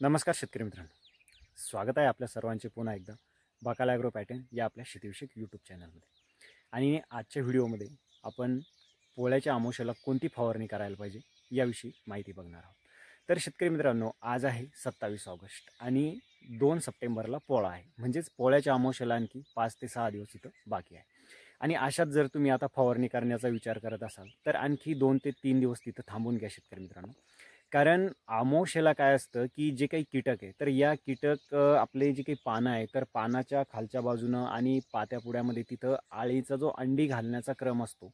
नमस्कार शेतकरी मित्रांनो, स्वागत आहे आपल्या सर्वांचे पुन्हा एकदा बाकाल ॲग्रो पॅटर्न या आपल्या शेतीविषयक यूट्यूब चॅनलमध्ये। आणि आजच्या व्हिडिओमध्ये आपण पोळ्याच्या अमावस्येला कोणती फवारणी करायला पाहिजे याविषयी माहिती बघणार आहोत। तर शेतकरी मित्रांनो, आज आहे 27 ऑगस्ट आणि 2 सप्टेंबरला पोळा आहे, म्हणजेच पोळ्याच्या अमावस्येला आणखी 5 ते 6 दिवस इथं बाकी आहे। आणि अशात जर तुम्ही आता फवारणी करण्याचा विचार करत असाल तर आणखी 2 ते 3 दिवस तिथं थांबून घ्या शेतकरी मित्रांनो। कारण अमावस्येला काय असतं की जे काही कीटक आहे तर या कीटक आपले जे काही पानं आहे तर पानाच्या खालच्या बाजूनं आणि पात्यापुड्यामध्ये तिथं आळीचा जो अंडी घालण्याचा क्रम असतो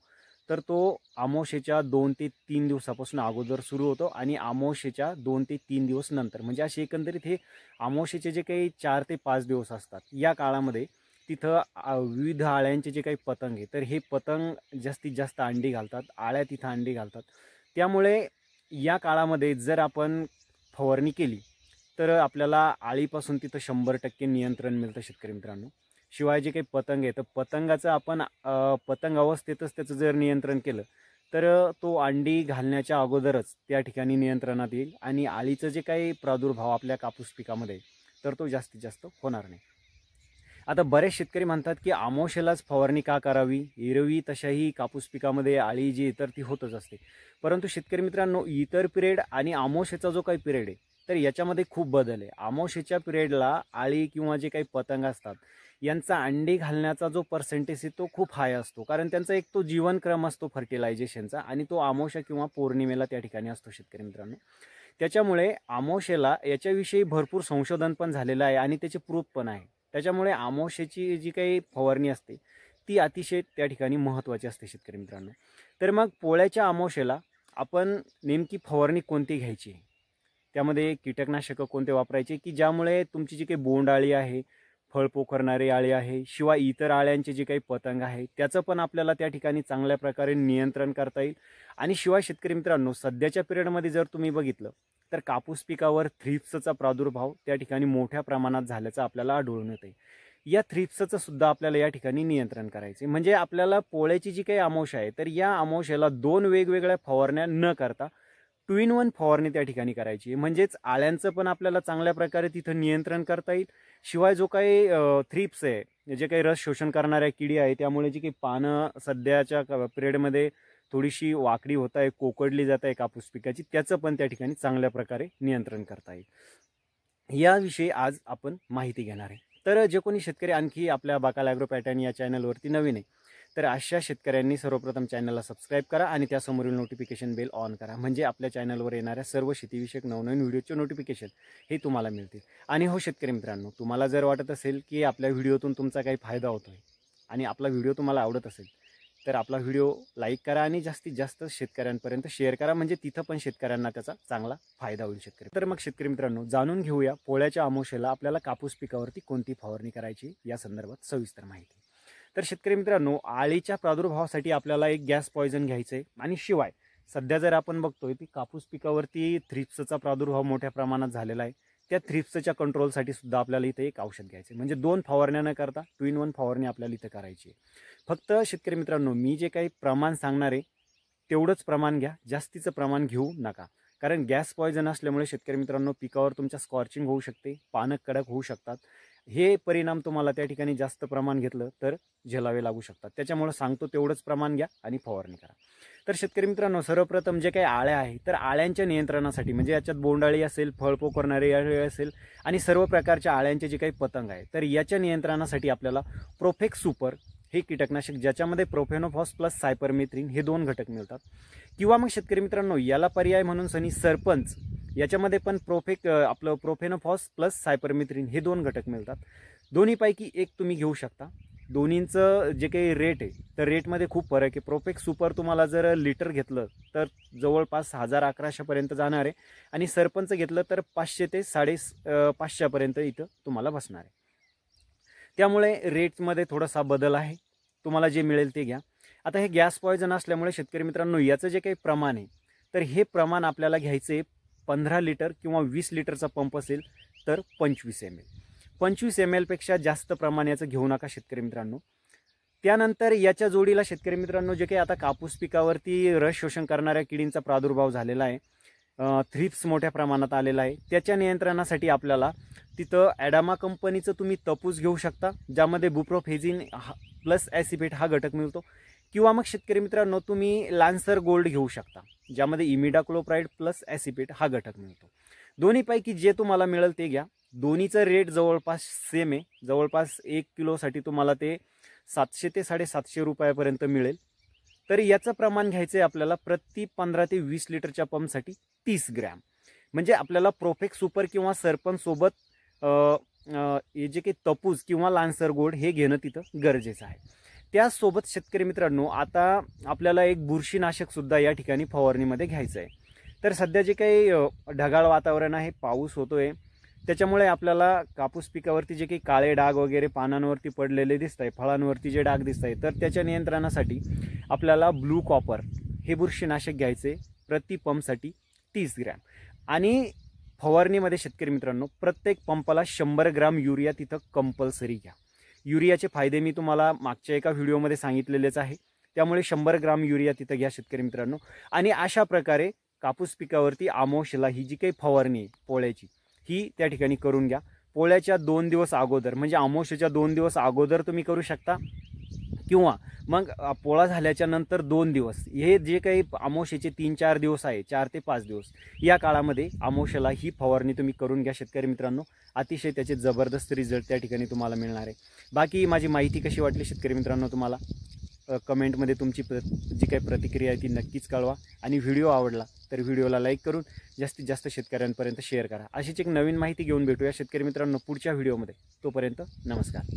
तर तो अमावस्येच्या 2 ते 3 दिवसापासून अगोदर सुरू होतो आणि अमावस्येच्या 2 ते 3 दिवस नंतर, म्हणजे असे एकंदरीत हे अमावस्येचे जे काही 4 ते 5 दिवस असतात या काळामध्ये तिथं विविध आळ्यांचे जे काही पतंग आहे तर हे पतंग जास्तीत जास्त अंडी घालतात, आळ्या तिथं अंडी घालतात। त्यामुळे या काळामध्ये जर आपण फवारणी केली तर आपल्याला आळीपासून तिथं 100% नियंत्रण मिळतं शेतकरी मित्रांनो। शिवाय जे काही पतंग आहे तर पतंगाचं आपण पतंग अवस्थेतच त्याचं जर नियंत्रण केलं तर तो अंडी घालण्याच्या अगोदरच त्या ठिकाणी नियंत्रणात येईल आणि आळीचं जे काही प्रादुर्भाव आपल्या कापूस पिकामध्ये तर तो जास्तीत जास्त होणार नाही। आता बरेच शेतकरी म्हणतात की अमावस्येलाच फवारणी का करावी, एरवी तशाही कापूस पिकामध्ये आळी जी तर ती होतच असते। परंतु शेतकरी मित्रांनो, इतर पिरियड आणि अमावस्येचा जो काही पिरियड आहे तर याच्यामध्ये खूप बदल आहे। अमावस्येच्या पिरियडला आळी किंवा जे काही पतंग असतात यांचा अंडी घालण्याचा जो पर्सेंटेज आहे तो खूप हाय असतो, कारण त्यांचा एक तो जीवनक्रम असतो फर्टिलायझेशनचा आणि तो अमावस्या किंवा पौर्णिमेला त्या ठिकाणी असतो शेतकरी मित्रांनो। त्याच्यामुळे अमावस्येला याच्याविषयी भरपूर संशोधन पण झालेलं आहे आणि त्याचे प्रूफ पण आहे। त्याच्यामुळे अमावस्येची जी काही फवारणी असते ती अतिशय त्या ठिकाणी महत्त्वाची असते शेतकरी मित्रांनो। तर मग पोळ्याच्या अमावस्येला आपण नेमकी फवारणी कोणती घ्यायची, त्यामध्ये कीटकनाशक कोणते वापरायचे की ज्यामुळे तुमची जी काही बोंडआळी आहे, फळ पोखरणारी आळी आहे, शिवाय इतर आळ्यांचे जे काही पतंग आहे त्याचं पण आपल्याला त्या ठिकाणी चांगल्या प्रकारे नियंत्रण करता येईल। आणि शिवाय शेतकरी मित्रांनो, सध्याच्या पिरियडमध्ये जर तुम्ही बघितलं तर कापूस पिकावर थ्रिप्सचा प्रादुर्भाव त्या ठिकाणी मोठ्या प्रमाणात झाल्याचं आपल्याला आढळून येते। या थ्रिप्सचं सुद्धा आपल्याला या ठिकाणी नियंत्रण करायचे, म्हणजे आपल्याला पोळ्याची जी काही अमावस्या आहे तर या अमावस्येला 2 वेगवेगळ्या फवारण्या न करता 2 in 1 फवारणी त्या ठिकाणी करायची, म्हणजेच आळ्यांचं पण आपल्याला चांगल्या प्रकारे तिथं नियंत्रण करता येईल। शिवाय जो काही थ्रिप्स आहे, जे काही रस शोषण करणाऱ्या किडी आहे, त्यामुळे जी काही पानं सध्याच्या पिरियडमध्ये थोडीशी वाकडी होत आहे, कोकडली जात आहे कापूस पिकाची, त्याचं पण त्या ठिकाणी चांगल्या प्रकारे नियंत्रण करता येईल। याविषयी आज आपण माहिती घेणार आहे। तर जे कोणी शेतकरी आणखी आपल्या बाकाल ॲग्रो पॅटर्न या चॅनलवरती नवीन आहे तर अशा शेतकऱ्यांनी सर्वप्रथम चॅनलला सबस्क्राईब करा आणि त्यासमोरील नोटिफिकेशन बेल ऑन करा, म्हणजे आपल्या चॅनलवर येणाऱ्या सर्व शेतीविषयक नवनवीन व्हिडिओचे नोटिफिकेशन हे तुम्हाला मिळतील। आणि हो शेतकरी मित्रांनो, तुम्हाला जर वाटत असेल की आपल्या व्हिडिओतून तुमचा काही फायदा होतो आहे आणि आपला व्हिडिओ तुम्हाला आवडत असेल तर आपला व्हिडिओ लाईक करा आणि जास्तीत जास्त शेतकऱ्यांपर्यंत शेअर करा, म्हणजे तिथं पण शेतकऱ्यांना त्याचा चांगला फायदा होईल शेतकरी। तर मग शेतकरी मित्रांनो, जाणून घेऊया पोळ्याच्या अमावस्येला आपल्याला कापूस पिकावरती कोणती फवारणी करायची या संदर्भात सविस्तर माहिती। तर शेतकरी मित्रांनो, आळीच्या प्रादुर्भावासाठी आपल्याला एक गॅस पॉयझन घ्यायचं आहे आणि शिवाय सध्या जर आपण बघतोय की कापूस पिकावरती थ्रिप्सचा प्रादुर्भाव मोठ्या प्रमाणात झालेला आहे, त्या थ्रिप्सच्या कंट्रोलसाठी सुद्धा आपल्याला इथे एक औषध घ्यायचं आहे, म्हणजे 2 फवारण्या न करता 2 in 1 फवारणी आपल्याला इथं करायची आहे। फक्त शेतकरी मित्रांनो, मी जे काही प्रमाण सांगणार आहे तेवढंच प्रमाण घ्या, जास्तीचं प्रमाण घेऊ नका, कारण गॅस पॉयझन असल्यामुळे शेतकरी मित्रांनो पिकावर तुमच्या स्कॉर्चिंग होऊ शकते, पानं कडक होऊ शकतात। हे परिणाम तुम्हाला त्या ठिकाणी जास्त प्रमाण घेतलं तर झेलावे लागू शकतात। त्याच्यामुळे सांगतो तेवढंच प्रमाण घ्या आणि फवारणी करा। तर शेतकरी मित्रांनो, सर्वप्रथम जे काही आळ्या आहे तर आळ्यांच्या नियंत्रणासाठी, म्हणजे याच्यात बोंडाळी असेल, फळ पोखरणारी आळी असेल आणि सर्व प्रकारच्या आळ्यांचे जे काही पतंग आहे तर याच्या नियंत्रणासाठी आपल्याला प्रोफेक्स सुपर हे कीटकनाशक, ज्याच्यामध्ये प्रोफेनोफॉस प्लस सायपरमेथ्रिन हे 2 घटक मिळतात, किंवा मग शेतकरी मित्रांनो याला पर्याय म्हणून सनी सरपंच, याच्यामध्ये पण आपलं प्रोफेनोफॉस प्लस सायपरमेथ्रिन हे 2 घटक मिळतात। दोन्हीपैकी एक तुम्ही घेऊ शकता। दोन्हींचं जे काही रेट आहे तर रेटमध्ये खूप फरक आहे। प्रोफेक्स सुपर तुम्हाला जर लिटर घेतलं तर जवळपास 1000-1100 पर्यंत जाणार आहे आणि सरपंच घेतलं तर 500 ते 550 पर्यंत इथं तुम्हाला बसणार आहे। त्यामुळे रेटमध्ये थोडासा बदल आहे, तुम्हाला जे मिळेल ते घ्या। आता हे गॅस पॉयझन असल्यामुळे शेतकरी मित्रांनो याचं जे काही प्रमाण आहे तर हे प्रमाण आपल्याला घ्यायचं आहे 15 लिटर किंवा 20 लिटरचा पंप असेल तर 25 ml। 25 ml पेक्षा जास्त प्रमाण याचं घेऊ नका शेतकरी मित्रांनो। त्यानंतर याच्या जोडीला शेतकरी मित्रांनो जे काही आता कापूस पिकावरती रस शोषण करणाऱ्या किडींचा प्रादुर्भाव झालेला आहे थ्रिप्स मोठ्या प्रमाणात आलेला आहे. त्याच्या नियंत्रणासाठी आपल्याला तिथं ॲडामा कंपनीचं तुम्ही तपूस घेऊ शकता, ज्यामध्ये बुप्रोफेजिन प्लस ॲसिपेट हा घटक मिळतो. किंवा मग शेतकरी मित्रांनो तुम्ही लान्सर गोल्ड घेऊ शकता, ज्यामध्ये इमिडाक्लोप्राइड प्लस ॲसिपेट हा घटक मिळतो. दोन्हीपैकी जे तुम्हाला मिळेल ते घ्या. दोन्हीचं रेट जवळपास सेम आहे. जवळपास 1 किलोसाठी तुम्हाला ते 700 ते 750 रुपयापर्यंत मिळेल. तर याचं प्रमाण घ्यायचं आहे आपल्याला प्रति 15 ते 20 लिटरच्या पंपसाठी 30 ग्रॅम. म्हणजे आपल्याला प्रोफेक्स सुपर किंवा सरपंच सोबत हे जे काही तपूस किंवा लान्सर गोल्ड हे घेणं तिथं गरजेचं आहे. त्याचसोबत शेतकरी मित्रांनो आता आपल्याला एक बुरशीनाशक सुद्धा या ठिकाणी फवारणीमध्ये घ्यायचं आहे. तर सध्या जे काही ढगाळ वातावरण आहे, पाऊस होतोय, त्याच्यामुळे आपल्याला कापूस पिकावरती जे काही काळे डाग वगैरे पानांवरती पडलेले दिसत आहे, फळांवरती जे डाग दिसत आहे, तर त्याच्या नियंत्रणासाठी आपल्याला ब्लू कॉपर हे बुरशीनाशक घ्यायचे प्रति पंपसाठी 30 ग्रॅम. आणि फवारणीमध्ये शेतकरी मित्रांनो प्रत्येक पंपाला 100 ग्राम युरिया तिथं कंपल्सरी घ्या. युरियाचे फायदे मी तुम्हाला मागच्या एका व्हिडिओमध्ये सांगितलेलेच आहे. त्यामुळे 100 ग्राम युरिया तिथं घ्या शेतकरी मित्रांनो. आणि अशा प्रकारे कापूस पिकावरती आमोशला ही जी काही फवारणी आहे पोळ्याची ही त्या ठिकाणी करून घ्या. पोळ्याच्या 2 दिवस अगोदर म्हणजे आमोशेच्या 2 दिवस अगोदर तुम्ही करू शकता, किंवा मग पोळा झाल्याच्या नंतर 2 दिवस, हे जे काही आमोशेचे 3-4 दिवस आहे, 4 ते 5 दिवस, या काळामध्ये आमोशेला ही फवारणी तुम्ही करून घ्या शेतकरी मित्रांनो. अतिशय त्याचे जबरदस्त रिझल्ट त्या ठिकाणी तुम्हाला मिळणार आहे. बाकी माझी माहिती कशी वाटली शेतकरी मित्रांनो तुम्हाला कमेंटमध्ये तुमची जी काही प्रतिक्रिया आहे ती नक्कीच कळवा. आणि व्हिडिओ आवडला तर व्हिडिओला लाईक करून जास्तीत जास्त शेतकऱ्यांपर्यंत शेअर करा. अशीच एक नवीन माहिती घेऊन भेटूया शेतकरी मित्रांनो पुढच्या व्हिडिओमध्ये. तोपर्यंत नमस्कार.